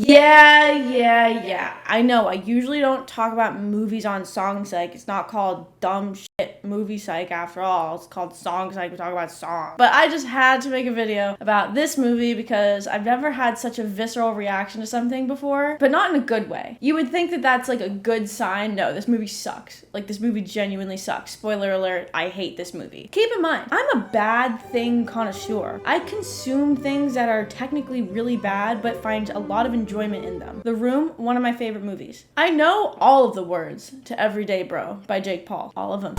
Yeah. I know. I usually don't talk about movies on SongPsych. It's not called dumb shit movie psych after all. It's called SongPsych. We talk about songs. But I just had to make a video about this movie because I've never had such a visceral reaction to something before, but not in a good way. You would think that that's like a good sign. No, this movie sucks. Like, this movie genuinely sucks. Spoiler alert, I hate this movie. Keep in mind, I'm a bad thing connoisseur. I consume things that are technically really bad, but find a lot of enjoyment in them. The Room, one of my favorite movies. I know all of the words to Everyday Bro by Jake Paul. All of them.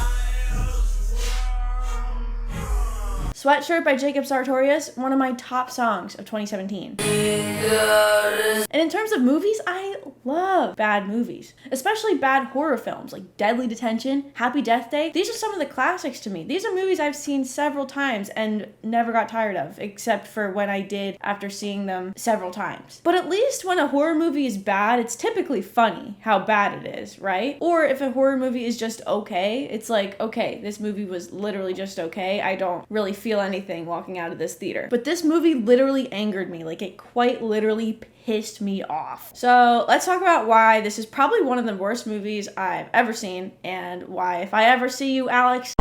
Sweatshirt by Jacob Sartorius, one of my top songs of 2017. And in terms of movies, I love bad movies, especially bad horror films like Deadly Detention, Happy Death Day. These are some of the classics to me. These are movies I've seen several times and never got tired of, except for when I did after seeing them several times. But at least when a horror movie is bad, it's typically funny how bad it is, right? Or if a horror movie is just okay, it's like, okay, this movie was literally just okay. I don't really feel anything walking out of this theater. But this movie literally angered me. Like, it quite literally pissed me off. So let's talk about why this is probably one of the worst movies I've ever seen, and why if I ever see you, Alex,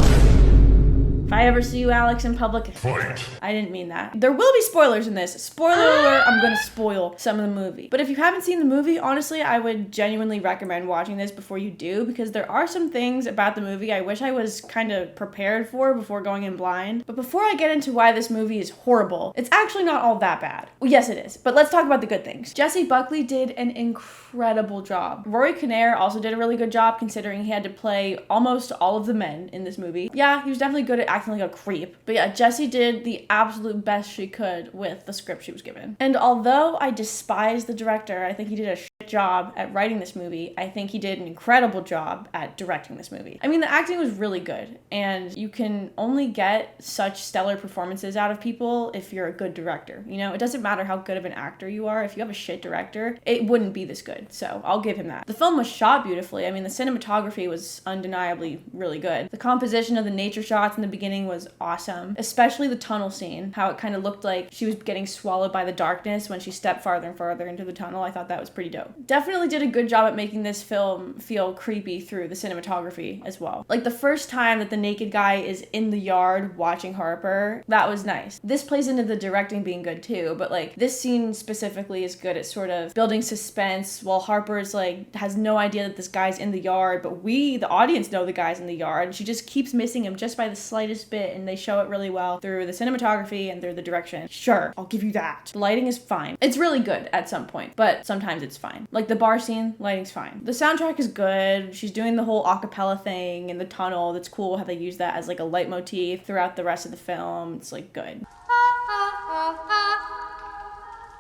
in public, fight. I didn't mean that. There will be spoilers in this. Spoiler alert, I'm gonna spoil some of the movie. But if you haven't seen the movie, honestly, I would genuinely recommend watching this before you do, because there are some things about the movie I wish I was kind of prepared for before going in blind. But before I get into why this movie is horrible, it's actually not all that bad. Well, yes, it is. But let's talk about the good things. Jesse Buckley did an incredible job. Rory Kinnear also did a really good job, considering he had to play almost all of the men in this movie. Yeah, he was definitely good at acting like a creep. But yeah, Jessie did the absolute best she could with the script she was given. And although I despise the director, I think he did a shit job at writing this movie. I think he did an incredible job at directing this movie. I mean, the acting was really good, and you can only get such stellar performances out of people if you're a good director. You know, it doesn't matter how good of an actor you are. If you have a shit director, it wouldn't be this good. So I'll give him that. The film was shot beautifully. I mean, the cinematography was undeniably really good. The composition of the nature shots in the beginning was awesome, especially the tunnel scene, how it kind of looked like she was getting swallowed by the darkness when she stepped farther and farther into the tunnel. I thought that was pretty dope. Definitely did a good job at making this film feel creepy through the cinematography as well. Like, the first time that the naked guy is in the yard watching Harper, that was nice. This plays into the directing being good too, but like, this scene specifically is good at sort of building suspense while Harper's like has no idea that this guy's in the yard, but we, the audience, know the guy's in the yard, and she just keeps missing him just by the slightest bit, and they show it really well through the cinematography and through the direction. Sure, I'll give you that. The lighting is fine. It's really good at some point, but sometimes it's fine. Like the bar scene, lighting's fine. The soundtrack is good. She's doing the whole acapella thing in the tunnel. That's cool how they use that as like a leitmotif throughout the rest of the film. It's like good.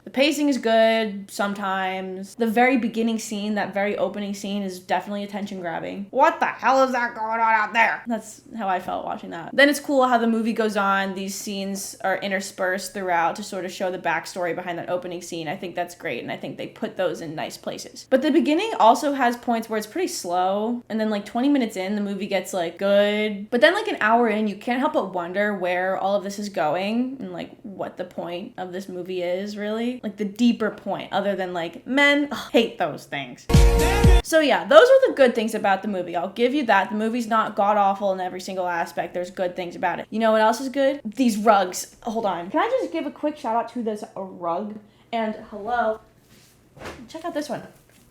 The pacing is good sometimes. The very beginning scene, that very opening scene, is definitely attention grabbing. What the hell is that going on out there? That's how I felt watching that. Then it's cool how the movie goes on. These scenes are interspersed throughout to sort of show the backstory behind that opening scene. I think that's great, and I think they put those in nice places. But the beginning also has points where it's pretty slow, and then like 20 minutes in, the movie gets like good. But then like an hour in, you can't help but wonder where all of this is going and like what the point of this movie is really. Like the deeper point, other than like, men hate those things. So yeah, those are the good things about the movie. I'll give you that. The movie's not god-awful in every single aspect. There's good things about it. You know what else is good? These rugs. Hold on. Can I just give a quick shout out to this rug? And hello. Check out this one.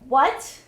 What?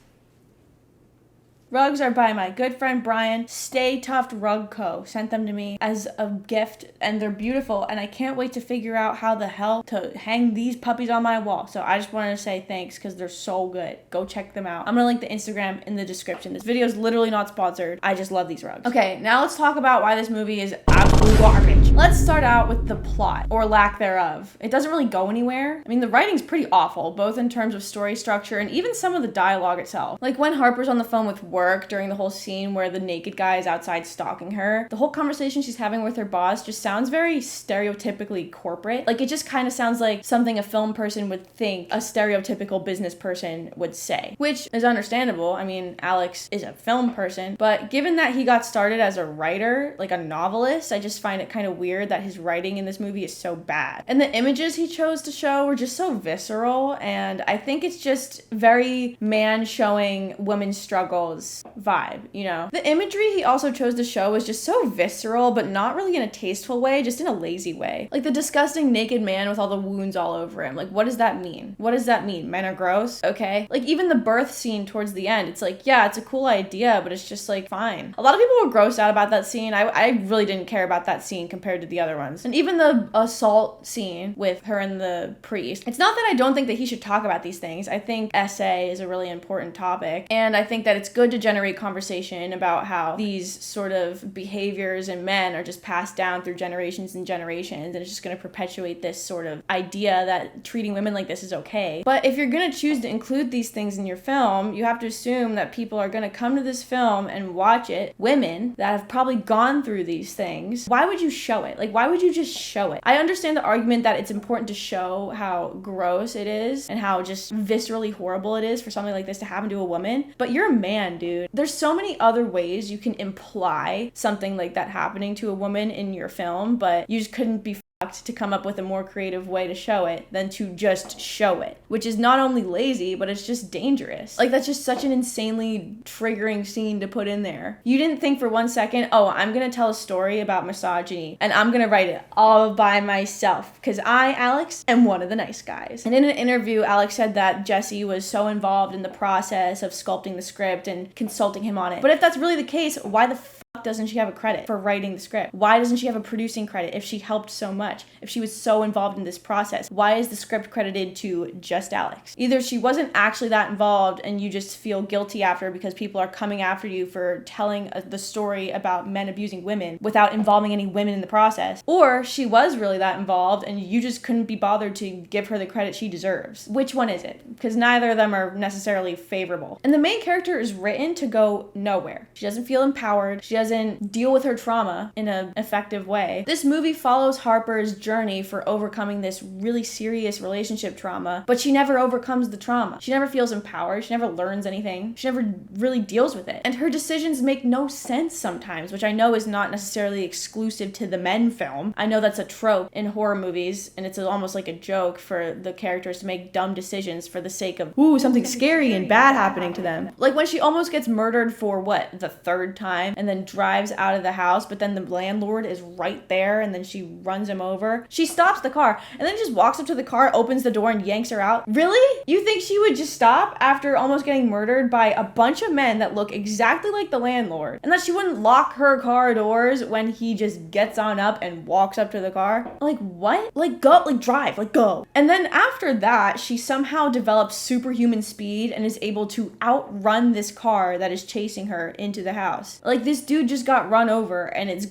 Rugs are by my good friend Brian. Stay Tuft Rug Co. sent them to me as a gift, and they're beautiful, and I can't wait to figure out how the hell to hang these puppies on my wall. So I just wanted to say thanks because they're so good. Go check them out. I'm gonna link the Instagram in the description. This video is literally not sponsored. I just love these rugs. Okay, now let's talk about why this movie is absolute garbage. Let's start out with the plot, or lack thereof. It doesn't really go anywhere. I mean, the writing's pretty awful, both in terms of story structure and even some of the dialogue itself. Like when Harper's on the phone with work during the whole scene where the naked guy is outside stalking her, the whole conversation she's having with her boss just sounds very stereotypically corporate. Like, it just kind of sounds like something a film person would think a stereotypical business person would say, which is understandable. I mean, Alex is a film person, but given that he got started as a writer, like a novelist, I just find it kind of weird weird that his writing in this movie is so bad. And the images he chose to show were just so visceral, and I think it's just very man showing women's struggles vibe, you know? The imagery he also chose to show was just so visceral, but not really in a tasteful way, just in a lazy way. Like the disgusting naked man with all the wounds all over him. Like, what does that mean? What does that mean? Men are gross? Okay. Like, even the birth scene towards the end, it's like, yeah, it's a cool idea, but it's just like, fine. A lot of people were grossed out about that scene. I really didn't care about that scene compared to the other ones. And even the assault scene with her and the priest. It's not that I don't think that he should talk about these things. I think SA is a really important topic. And I think that it's good to generate conversation about how these sort of behaviors in men are just passed down through generations and generations. And it's just going to perpetuate this sort of idea that treating women like this is okay. But if you're going to choose to include these things in your film, you have to assume that people are going to come to this film and watch it, women that have probably gone through these things. Why would you show it? Like, why would you just show it? I understand the argument that it's important to show how gross it is and how just viscerally horrible it is for something like this to happen to a woman, but you're a man, dude. There's so many other ways you can imply something like that happening to a woman in your film, but you just couldn't be to come up with a more creative way to show it than to just show it, which is not only lazy, but it's just dangerous. Like, that's just such an insanely triggering scene to put in there. You didn't think for 1 second, oh, I'm gonna tell a story about misogyny and I'm gonna write it all by myself because I, Alex, am one of the nice guys. And in an interview, Alex said that Jesse was so involved in the process of sculpting the script and consulting him on it. But if that's really the case, why the doesn't she have a credit for writing the script? Why doesn't she have a producing credit if she helped so much? If she was so involved in this process? Why is the script credited to just Alex? Either she wasn't actually that involved and you just feel guilty after because people are coming after you for telling the story about men abusing women without involving any women in the process, or she was really that involved and you just couldn't be bothered to give her the credit she deserves. Which one is it? Because neither of them are necessarily favorable. And the main character is written to go nowhere. She doesn't feel empowered. She doesn't deal with her trauma in an effective way. This movie follows Harper's journey for overcoming this really serious relationship trauma, but she never overcomes the trauma. She never feels empowered. She never learns anything. She never really deals with it. And her decisions make no sense sometimes, which I know is not necessarily exclusive to the men film. I know that's a trope in horror movies, and it's almost like a joke for the characters to make dumb decisions for the sake of, ooh, something scary and bad happening to them. Like when she almost gets murdered for what, the third time, and then drives out of the house, but then the landlord is right there and then she runs him over. She stops the car and then just walks up to the car, opens the door and yanks her out. Really? You think she would just stop after almost getting murdered by a bunch of men that look exactly like the landlord? And that she wouldn't lock her car doors when he just gets on up and walks up to the car? Like, what? Like, go, like, drive, like, go. And then after that, she somehow develops superhuman speed and is able to outrun this car that is chasing her into the house. Like, this dude just got run over and is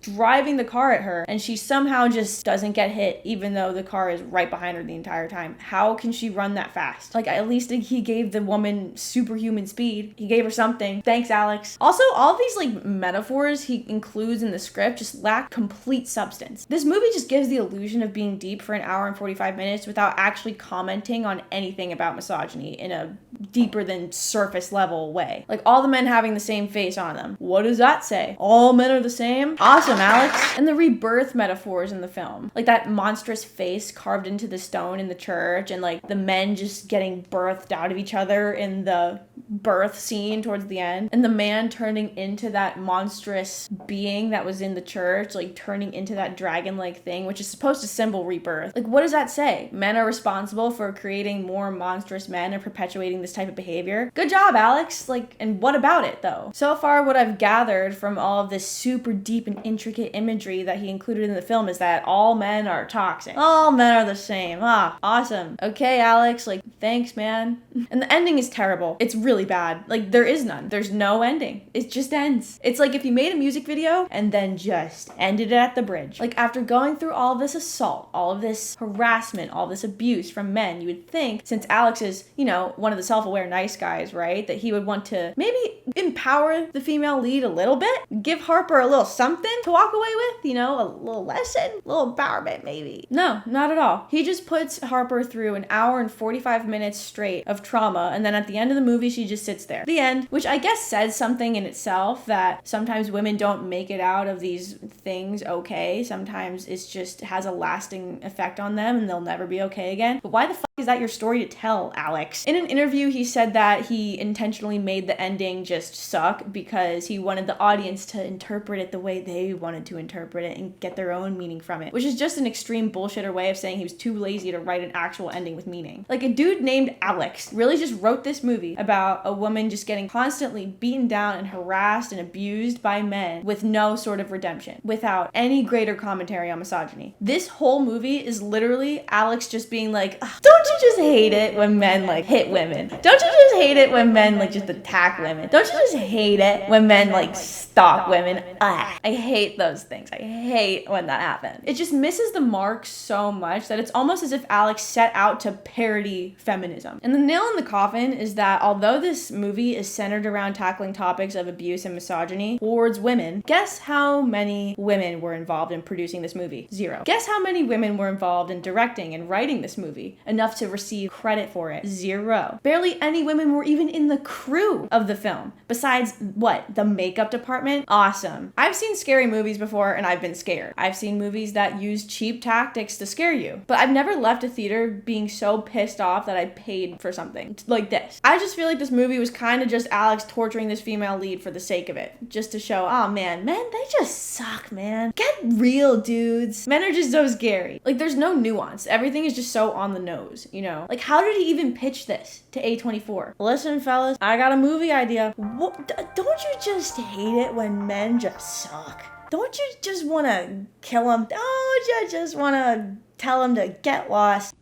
driving the car at her, and she somehow just doesn't get hit even though the car is right behind her the entire time. How can she run that fast? Like, at least he gave the woman superhuman speed. He gave her something. Thanks, Alex. Also, all these like metaphors he includes in the script just lack complete substance. This movie just gives the illusion of being deep for an hour and 45 minutes without actually commenting on anything about misogyny in a deeper than surface level way. Like all the men having the same face on them. What does that say? All men are the same? Awesome, Alex. And the rebirth metaphors in the film. Like that monstrous face carved into the stone in the church, and like the men just getting birthed out of each other in the birth scene towards the end. And the man turning into that monstrous being that was in the church, like turning into that dragon-like thing, which is supposed to symbol rebirth. Like, what does that say? Men are responsible for creating more monstrous men and perpetuating this type of behavior? Good job, Alex. Like, and what about it though? So far, what I've gathered from all of this super deep and intricate imagery that he included in the film is that all men are toxic. All men are the same. Ah, awesome. Okay, Alex, like, thanks, man. And the ending is terrible. It's really bad. Like, there is none. There's no ending. It just ends. It's like if you made a music video and then just ended it at the bridge. Like, after going through all of this assault, all of this harassment, all this abuse from men, you would think, since Alex is, you know, one of the self-aware nice guys, right, that he would want to maybe empower the female lead a little bit, give Harper a little something to walk away with, you know, a little lesson, a little empowerment maybe. No, not at all. He just puts Harper through an hour and 45 minutes straight of trauma, and then at the end of the movie, she just sits there. The end. Which I guess says something in itself, that sometimes women don't make it out of these things okay. Sometimes it's just has a lasting effect on them and they'll never be okay again. But why the fuck is that your story to tell, Alex? In an interview, he said that he intentionally made the ending just suck because he wanted the audience to interpret it the way they wanted to interpret it and get their own meaning from it, which is just an extreme bullshitter way of saying he was too lazy to write an actual ending with meaning. Like, a dude named Alex really just wrote this movie about a woman just getting constantly beaten down and harassed and abused by men with no sort of redemption, without any greater commentary on misogyny. This whole movie is literally Alex just being like, don't you just hate it when men like hit women? Don't you just hate it when men like just attack women? Don't you just hate it when men like stalk women? I hate those things. I hate when that happens. It just misses the mark so much that it's almost as if Alex set out to parody feminism. And the nail in the coffin is that although this movie is centered around tackling topics of abuse and misogyny towards women, guess how many women were involved in producing this movie? 0. Guess how many women were involved in directing and writing this movie enough to receive credit for it? 0. Barely any women were even in the crew of the film. Besides, what? The makeup department? Awesome. I've seen scary movies before and I've been scared. I've seen movies that use cheap tactics to scare you. But I've never left a theater being so pissed off that I paid for something like this. I just feel like this movie was kind of just Alex torturing this female lead for the sake of it. Just to show, oh man, men, they just suck, man. Get real, dudes. Men are just so scary. Like, there's no nuance. Everything is just so on the nose, you know? Like, how did he even pitch this to A24? Listen, fellas, I got a movie idea. Don't you just hate it when men just suck? Don't you just want to kill them? Don't you just want to tell them to get lost?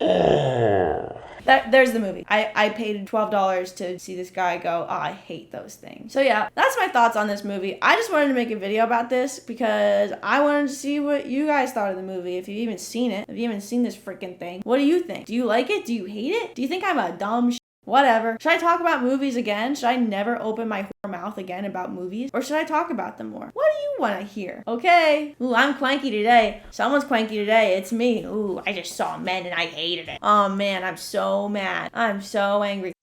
There's the movie. I paid $12 to see this guy go, oh, I hate those things. So yeah, that's my thoughts on this movie. I just wanted to make a video about this because I wanted to see what you guys thought of the movie. If you've even seen it, if you haven't seen this freaking thing, what do you think? Do you like it? Do you hate it? Do you think I'm a dumb Whatever. Should I talk about movies again? Should I never open my whore mouth again about movies? Or should I talk about them more? What do you want to hear? Okay. Ooh, I'm cranky today. Someone's cranky today. It's me. Ooh, I just saw Men and I hated it. Oh man, I'm so mad. I'm so angry.